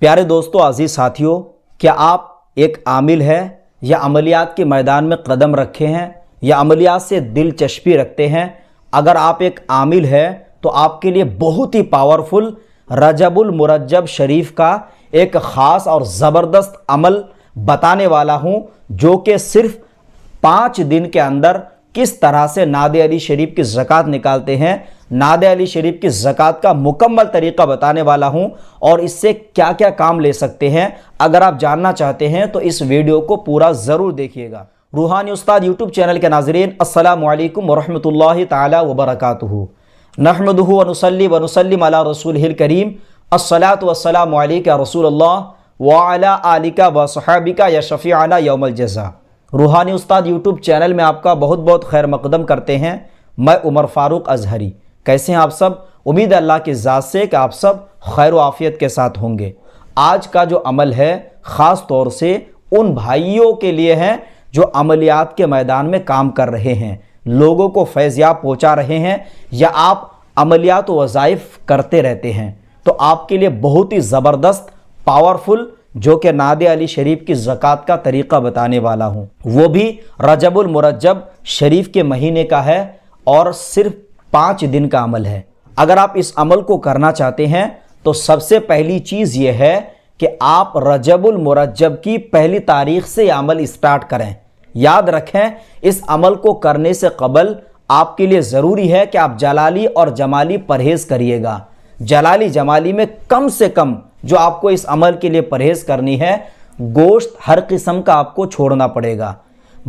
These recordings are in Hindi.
प्यारे दोस्तों, अजीज साथियों, क्या आप एक आमिल है या अमलियात के मैदान में कदम रखे हैं या अमलियात से दिलचस्पी रखते हैं? अगर आप एक आमिल है तो आपके लिए बहुत ही पावरफुल रजबुल मुरज्जब शरीफ का एक ख़ास और ज़बरदस्त अमल बताने वाला हूं, जो कि सिर्फ 5 दिन के अंदर किस तरह से नादे अली शरीफ की ज़कात निकालते हैं, नादे अली शरीफ की ज़कात का मुकम्मल तरीका बताने वाला हूं और इससे क्या क्या काम ले सकते हैं। अगर आप जानना चाहते हैं तो इस वीडियो को पूरा ज़रूर देखिएगा। रूहानी उस्ताद यूट्यूब चैनल के नाज़रीन, अस्सलामु अलैकुम वरहमतुल्लाहि ताला वबरकातुहू। नहमदुहु व नुसल्ली व नुसल्लिम अला रसूलिहिल करीम। अस्सलातु वस्सलामु अलैका रसूलल्लाह व अला आलिका व सहाबिका या शफीअना यौमल जज़ा। रूहानी उस्ताद यूट्यूब चैनल में आपका बहुत बहुत खैर मकदम करते हैं। मैं उमर फारूक अजहरी। कैसे हैं आप सब? उम्मीद है अल्लाह की ज़ात से कि आप सब खैर व आफ़ियत के साथ होंगे। आज का जो अमल है ख़ास तौर से उन भाइयों के लिए है जो अमलियात के मैदान में काम कर रहे हैं, लोगों को फैज़याब पहुँचा रहे हैं, या आप अमलियात वज़ाइफ करते रहते हैं, तो आपके लिए बहुत ही ज़बरदस्त पावरफुल जो कि नादे अली शरीफ की ज़कात का तरीक़ा बताने वाला हूँ, वो भी रजबुल मुरज्जब शरीफ के महीने का है और सिर्फ 5 दिन का अमल है। अगर आप इस अमल को करना चाहते हैं तो सबसे पहली चीज़ ये है कि आप रजबुल मुरज्जब की पहली तारीख से यह अमल स्टार्ट करें। याद रखें, इस अमल को करने से कबल आपके लिए ज़रूरी है कि आप जलाली और जमाली परहेज़ करिएगा। जलाली जमाली में कम से कम जो आपको इस अमल के लिए परहेज़ करनी है, गोश्त हर किस्म का आपको छोड़ना पड़ेगा।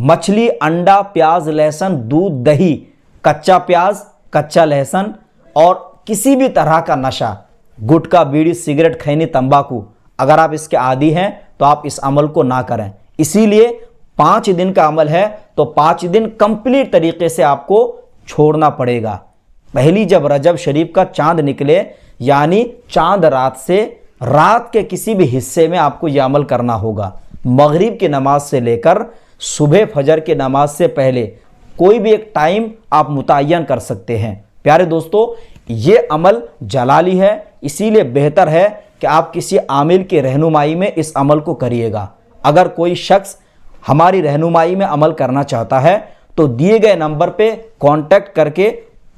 मछली, अंडा, प्याज, लहसुन, दूध, दही, कच्चा प्याज, कच्चा लहसुन और किसी भी तरह का नशा, गुटखा, बीड़ी, सिगरेट, खैनी, तंबाकू, अगर आप इसके आदी हैं तो आप इस अमल को ना करें। इसीलिए 5 दिन का अमल है तो 5 दिन कंप्लीट तरीके से आपको छोड़ना पड़ेगा। पहली जब रजब शरीफ का चांद निकले, यानी चांद रात से रात के किसी भी हिस्से में आपको यह अमल करना होगा। मगरिब की नमाज से लेकर सुबह फजर की नमाज से पहले कोई भी एक टाइम आप मुतय्यन कर सकते हैं। प्यारे दोस्तों, ये अमल जलाली है, इसीलिए बेहतर है कि आप किसी आमिल की रहनुमाई में इस अमल को करिएगा। अगर कोई शख्स हमारी रहनुमाई में अमल करना चाहता है तो दिए गए नंबर पे कांटेक्ट करके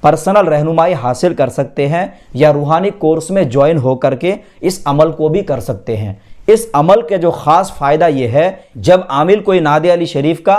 पर्सनल रहनुमाई हासिल कर सकते हैं या रूहानी कोर्स में ज्वाइन हो करके इस अमल को भी कर सकते हैं। इस अमल के जो ख़ास फ़ायदा ये है, जब आमिल कोई नादे अली शरीफ का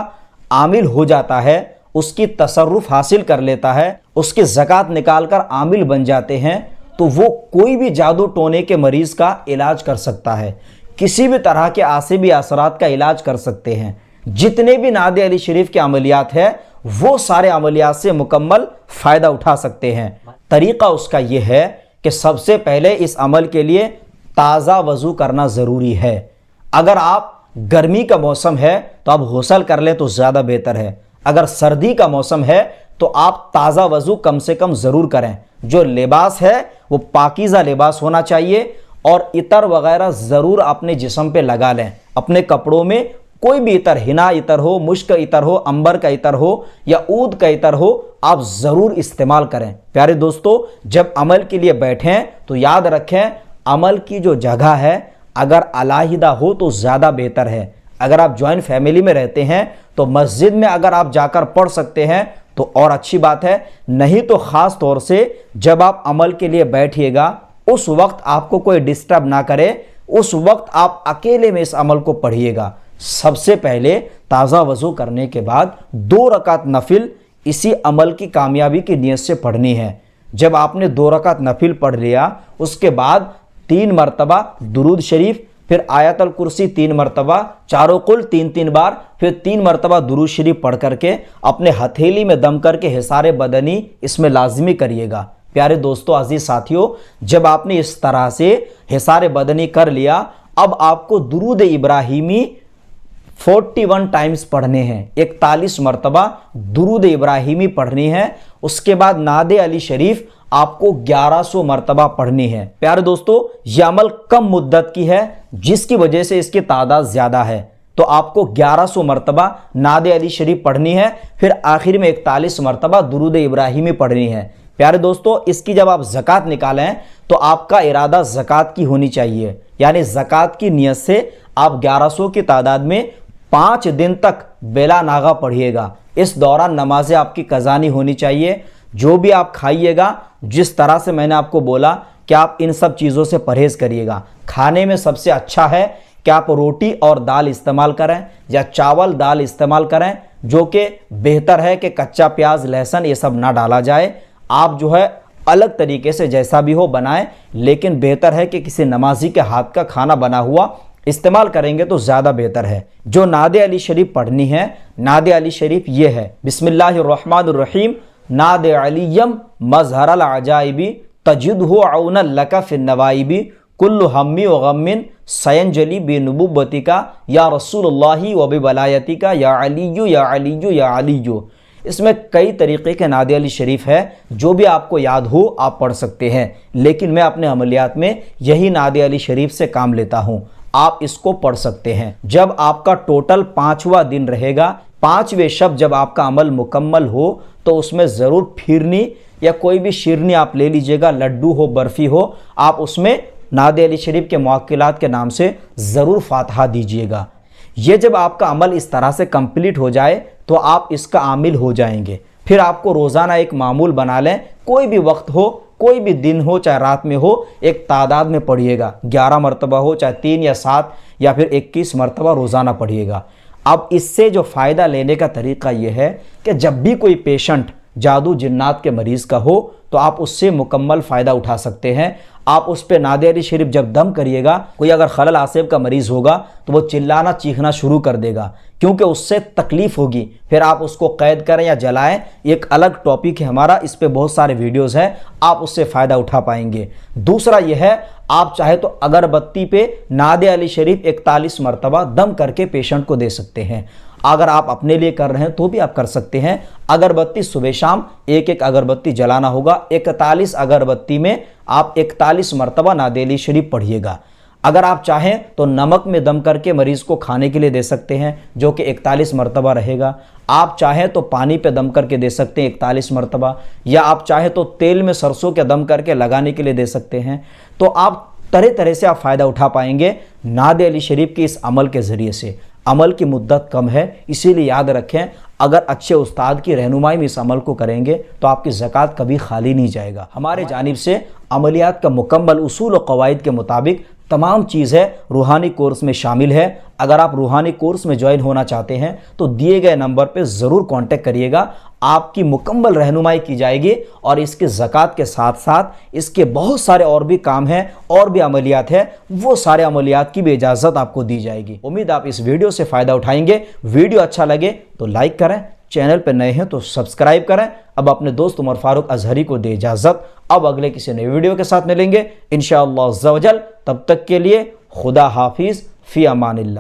आमिल हो जाता है, उसकी तसर्रुफ़ हासिल कर लेता है, उसकी ज़कात निकाल कर आमिल बन जाते हैं, तो वो कोई भी जादू टोने के मरीज़ का इलाज कर सकता है, किसी भी तरह के आसिबी असरात का इलाज कर सकते हैं। जितने भी नादे अली शरीफ के अमलियात है वो सारे अमलियात से मुकम्मल फ़ायदा उठा सकते हैं। तरीक़ा उसका ये है कि सबसे पहले इस अमल के लिए ताज़ा वज़ू करना ज़रूरी है। अगर आप गर्मी का मौसम है तो आप गुस्ल कर लें तो ज़्यादा बेहतर है। अगर सर्दी का मौसम है तो आप ताज़ा वज़ू कम से कम ज़रूर करें। जो लिबास है वो पाकीज़ा लिबास होना चाहिए और इतर वगैरह ज़रूर अपने जिस्म पे लगा लें। अपने कपड़ों में कोई भी इतर, हिना इतर हो, मुश्क इतर हो, अंबर का इतर हो या ऊद का इतर हो, आप ज़रूर इस्तेमाल करें। प्यारे दोस्तों, जब अमल के लिए बैठें तो याद रखें, अमल की जो जगह है अगर अलहदा हो तो ज़्यादा बेहतर है। अगर आप जॉइंट फैमिली में रहते हैं तो मस्जिद में अगर आप जाकर पढ़ सकते हैं तो और अच्छी बात है, नहीं तो ख़ास तौर से जब आप अमल के लिए बैठिएगा उस वक्त आपको कोई डिस्टर्ब ना करे, उस वक्त आप अकेले में इस अमल को पढ़िएगा। सबसे पहले ताज़ा वज़ू करने के बाद 2 रकात नफिल इसी अमल की कामयाबी की नीयत से पढ़नी है। जब आपने 2 रकात नफिल पढ़ लिया, उसके बाद 3 मरतबा दुरूद शरीफ, फिर आयतल कुर्सी 3 मरतबा, चारों कुल 3-3 बार, फिर 3 मरतबा दुरूद शरीफ पढ़ करके अपने हथेली में दम करके हिसारे बदनी इसमें लाजमी करिएगा। प्यारे दोस्तों, अजीज साथियों, जब आपने इस तरह से हिसारे बदनी कर लिया, अब आपको दुरूद इब्राहिमी 41 टाइम्स पढ़ने हैं, 41 मरतबा दुरूद इब्राहिमी पढ़नी है। उसके बाद नादे अली शरीफ आपको 1100 मरतबा पढ़नी है। प्यारे दोस्तों, यह अमल कम मुद्दत की है जिसकी वजह से इसकी तादाद ज़्यादा है, तो आपको 1100 मरतबा नादे अली शरीफ पढ़नी है, फिर आखिर में 41 मरतबा दुरूद इब्राहिमी पढ़नी है। प्यारे दोस्तों, इसकी जब आप ज़कात निकालें तो आपका इरादा ज़कात की होनी चाहिए, यानी ज़कात की नीयत से आप 1100 की तादाद में 5 दिन तक बेला नागा पढ़िएगा। इस दौरान नमाजें आपकी कज़ा नहीं होनी चाहिए। जो भी आप खाइएगा, जिस तरह से मैंने आपको बोला कि आप इन सब चीज़ों से परहेज़ करिएगा। खाने में सबसे अच्छा है कि आप रोटी और दाल इस्तेमाल करें या चावल दाल इस्तेमाल करें, जो कि बेहतर है कि कच्चा प्याज लहसुन ये सब ना डाला जाए। आप जो है अलग तरीके से जैसा भी हो बनाएं, लेकिन बेहतर है कि किसी नमाजी के हाथ का खाना बना हुआ इस्तेमाल करेंगे तो ज़्यादा बेहतर है। जो नादे अली शरीफ पढ़नी है, नादे अली शरीफ ये है, बिस्मिल्लाहिर्रहमानिर्रहीम नादे अलीयम मजहरल अजाइबी तजिदहु औनन लका फिन्नवाइबी कुल्लु हम्मी व गम्मिन सयंजली बेनुबुव्वतिका या रसूलुल्लाहि व बिवलायतिका या अलीयु या अलीयु या अलीयु। इसमें कई तरीक़े के नादे अली शरीफ है, जो भी आपको याद हो आप पढ़ सकते हैं, लेकिन मैं अपने अमलियात में यही नादे अली शरीफ से काम लेता हूँ। आप इसको पढ़ सकते हैं। जब आपका टोटल 5वां दिन रहेगा, 5वें शब जब आपका अमल मुकम्मल हो, तो उसमें ज़रूर फिरनी या कोई भी शिरनी आप ले लीजिएगा, लड्डू हो बर्फ़ी हो, आप उसमें नादे अली शरीफ के मुअक्किलात के नाम से ज़रूर फातिहा दीजिएगा। ये जब आपका अमल इस तरह से कंप्लीट हो जाए तो आप इसका आमिल हो जाएंगे। फिर आपको रोज़ाना एक मामूल बना लें, कोई भी वक्त हो, कोई भी दिन हो, चाहे रात में हो, एक तादाद में पढ़िएगा। 11 मरतबा हो, चाहे 3 या 7 या फिर 21 मरतबा रोज़ाना पढ़िएगा। अब इससे जो फ़ायदा लेने का तरीक़ा यह है कि जब भी कोई पेशेंट जादू जिन्नात के मरीज़ का हो तो आप उससे मुकम्मल फ़ायदा उठा सकते हैं। आप उस पर नादे अली शरीफ जब दम करिएगा, कोई अगर खलल आसिब का मरीज़ होगा तो वो चिल्लाना चीखना शुरू कर देगा, क्योंकि उससे तकलीफ़ होगी। फिर आप उसको कैद करें या जलाएं, एक अलग टॉपिक है हमारा, इस पे बहुत सारे वीडियोस हैं, आप उससे फ़ायदा उठा पाएंगे। दूसरा यह है, आप चाहे तो अगरबत्ती पे नादे अली शरीफ 41 मरतबा दम करके पेशेंट को दे सकते हैं। अगर आप अपने लिए कर रहे हैं तो भी आप कर सकते हैं। अगरबत्ती सुबह शाम एक एक अगरबत्ती जलाना होगा। 41 अगरबत्ती में आप 41 मरतबा नादे अली शरीफ पढ़िएगा। अगर आप चाहें तो नमक में दम करके मरीज़ को खाने के लिए दे सकते हैं, जो कि 41 मरतबा रहेगा। आप चाहें तो पानी पे दम करके दे सकते हैं 41 मरतबा, या आप चाहें तो तेल में सरसों के दम करके लगाने के लिए दे सकते हैं। तो आप तरह तरह से आप फ़ायदा उठा पाएंगे नादे अली शरीफ के इस अमल के ज़रिए से। अमल की मुद्दत कम है, इसीलिए याद रखें, अगर अच्छे उस्ताद की रहनुमाई में इस अमल को करेंगे तो आपकी ज़कात कभी खाली नहीं जाएगा। हमारे जानिब से अमलियात का मुकम्मल उसूल और क़वाइद के मुताबिक तमाम चीज़ें रूहानी कोर्स में शामिल है। अगर आप रूहानी कोर्स में ज्वाइन होना चाहते हैं तो दिए गए नंबर पर ज़रूर कांटेक्ट करिएगा, आपकी मुकम्मल रहनुमाई की जाएगी। और इसके ज़कात के साथ साथ इसके बहुत सारे और भी काम हैं और भी अमलियात है, वो सारे अमलियात की भी इजाज़त आपको दी जाएगी। उम्मीद आप इस वीडियो से फ़ायदा उठाएंगे। वीडियो अच्छा लगे तो लाइक करें, चैनल पर नए हैं तो सब्सक्राइब करें। अब अपने दोस्त उमर फारूक अजहरी को दे इजाज़त। अब अगले किसी नए वीडियो के साथ मिलेंगे इंशाअल्लाह अज़्ज़ा वजल। तब तक के लिए खुदा हाफिज़, फ़ी अमानिल्लाह।